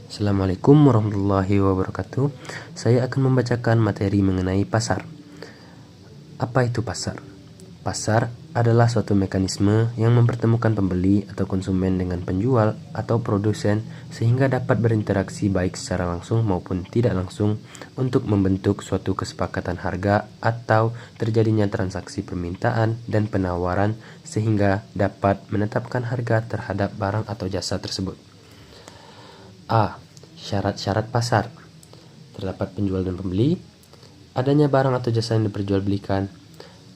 Assalamualaikum warahmatullahi wabarakatuh. Saya akan membacakan materi mengenai pasar. Apa itu pasar? Pasar adalah suatu mekanisme yang mempertemukan pembeli atau konsumen dengan penjual atau produsen sehingga dapat berinteraksi baik secara langsung maupun tidak langsung untuk membentuk suatu kesepakatan harga atau terjadinya transaksi permintaan dan penawaran sehingga dapat menetapkan harga terhadap barang atau jasa tersebut. A. Syarat-syarat pasar. Terdapat penjual dan pembeli, adanya barang atau jasa yang diperjualbelikan,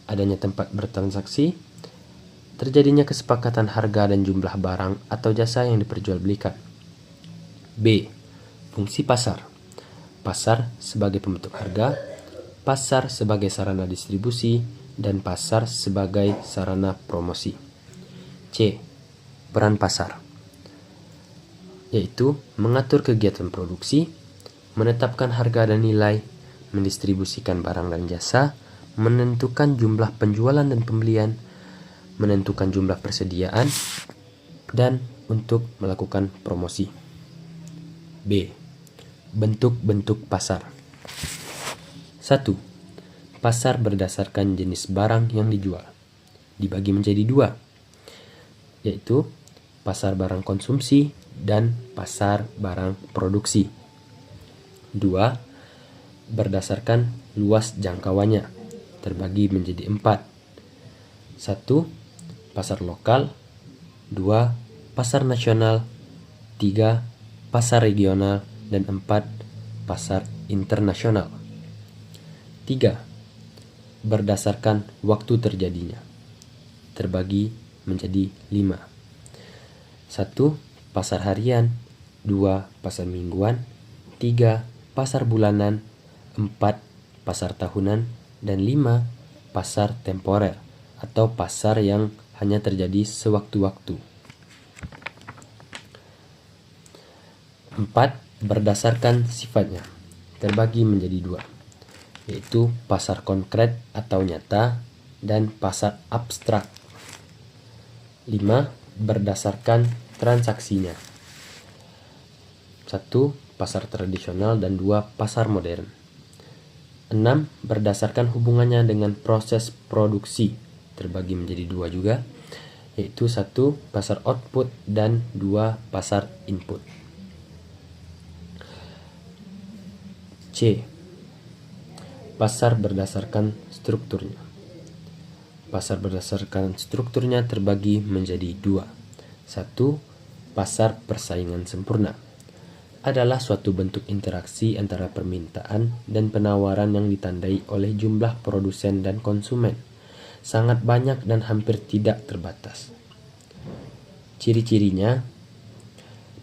adanya tempat bertransaksi, terjadinya kesepakatan harga dan jumlah barang atau jasa yang diperjualbelikan. B. Fungsi pasar. Pasar sebagai pembentuk harga, pasar sebagai sarana distribusi, dan pasar sebagai sarana promosi. C. Peran pasar, yaitu mengatur kegiatan produksi, menetapkan harga dan nilai, mendistribusikan barang dan jasa, menentukan jumlah penjualan dan pembelian, menentukan jumlah persediaan, dan untuk melakukan promosi. B. Bentuk-bentuk pasar. 1. Pasar berdasarkan jenis barang yang dijual. Dibagi menjadi dua, yaitu pasar barang konsumsi dan pasar barang produksi. 2. Berdasarkan luas jangkauannya, terbagi menjadi 4. 1. Pasar lokal. 2. Pasar nasional. 3. Pasar regional. Dan 4. Pasar internasional. 3. Berdasarkan waktu terjadinya, terbagi menjadi 5. 1. Pasar harian. 2. Pasar mingguan. 3. Pasar bulanan. 4. Pasar tahunan. Dan 5. Pasar temporer atau pasar yang hanya terjadi sewaktu-waktu. 4. Berdasarkan sifatnya, terbagi menjadi 2, yaitu pasar konkret atau nyata dan pasar abstrak. 5. Berdasarkan transaksinya. 1. Pasar tradisional dan 2. Pasar modern. 6. Berdasarkan hubungannya dengan proses produksi, terbagi menjadi 2 juga, yaitu 1. Pasar output dan 2. Pasar input. C. Pasar berdasarkan strukturnya. Pasar berdasarkan strukturnya terbagi menjadi 2. 1. Pasar persaingan sempurna adalah suatu bentuk interaksi antara permintaan dan penawaran yang ditandai oleh jumlah produsen dan konsumen, sangat banyak dan hampir tidak terbatas. Ciri-cirinya,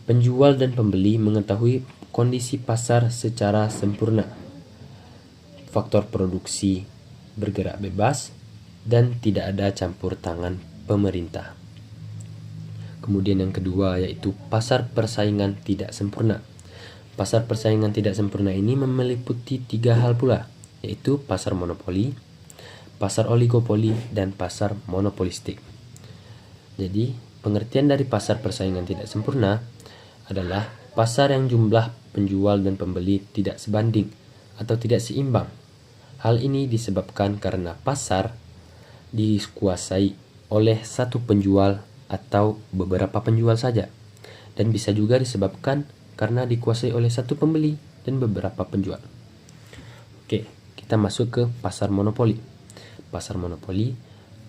penjual dan pembeli mengetahui kondisi pasar secara sempurna. Faktor produksi bergerak bebas dan tidak ada campur tangan pemerintah. Kemudian yang kedua yaitu pasar persaingan tidak sempurna. Pasar persaingan tidak sempurna ini meliputi 3 hal pula, yaitu pasar monopoli, pasar oligopoli, dan pasar monopolistik. Jadi, pengertian dari pasar persaingan tidak sempurna adalah pasar yang jumlah penjual dan pembeli tidak sebanding atau tidak seimbang. Hal ini disebabkan karena pasar dikuasai oleh satu penjual atau beberapa penjual saja, dan bisa juga disebabkan karena dikuasai oleh satu pembeli dan beberapa penjual. Oke, kita masuk ke pasar monopoli. Pasar monopoli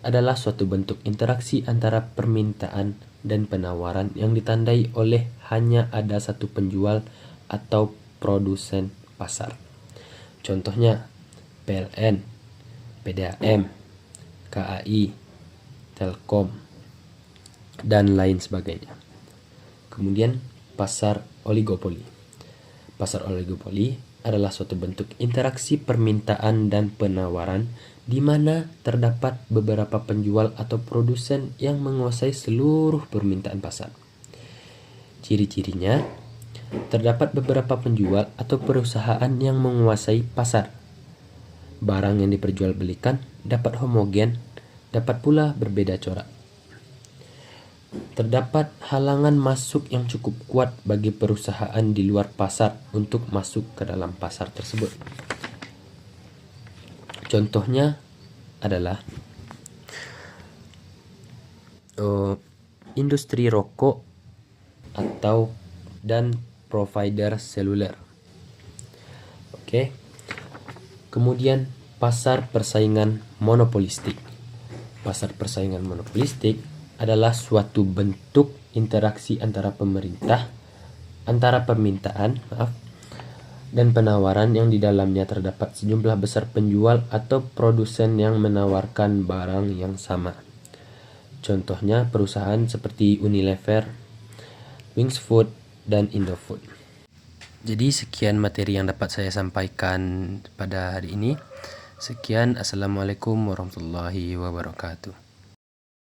adalah suatu bentuk interaksi antara permintaan dan penawaran yang ditandai oleh hanya ada satu penjual atau produsen pasar. Contohnya PLN, PDAM, KAI, Telkom, dan lain sebagainya. Kemudian pasar oligopoli. Pasar oligopoli adalah suatu bentuk interaksi permintaan dan penawaran di mana terdapat beberapa penjual atau produsen yang menguasai seluruh permintaan pasar. Ciri-cirinya, terdapat beberapa penjual atau perusahaan yang menguasai pasar. Barang yang diperjualbelikan dapat homogen, dapat pula berbeda corak. terdapat halangan masuk yang cukup kuat bagi perusahaan di luar pasar untuk masuk ke dalam pasar tersebut. Contohnya adalah industri rokok dan provider seluler. Oke. Kemudian pasar persaingan monopolistik. Pasar persaingan monopolistik adalah suatu bentuk interaksi antara permintaan dan penawaran yang di dalamnya terdapat sejumlah besar penjual atau produsen yang menawarkan barang yang sama. Contohnya perusahaan seperti Unilever, Wings Food, dan Indofood. Jadi sekian materi yang dapat saya sampaikan pada hari ini. Sekian, Assalamualaikum warahmatullahi wabarakatuh.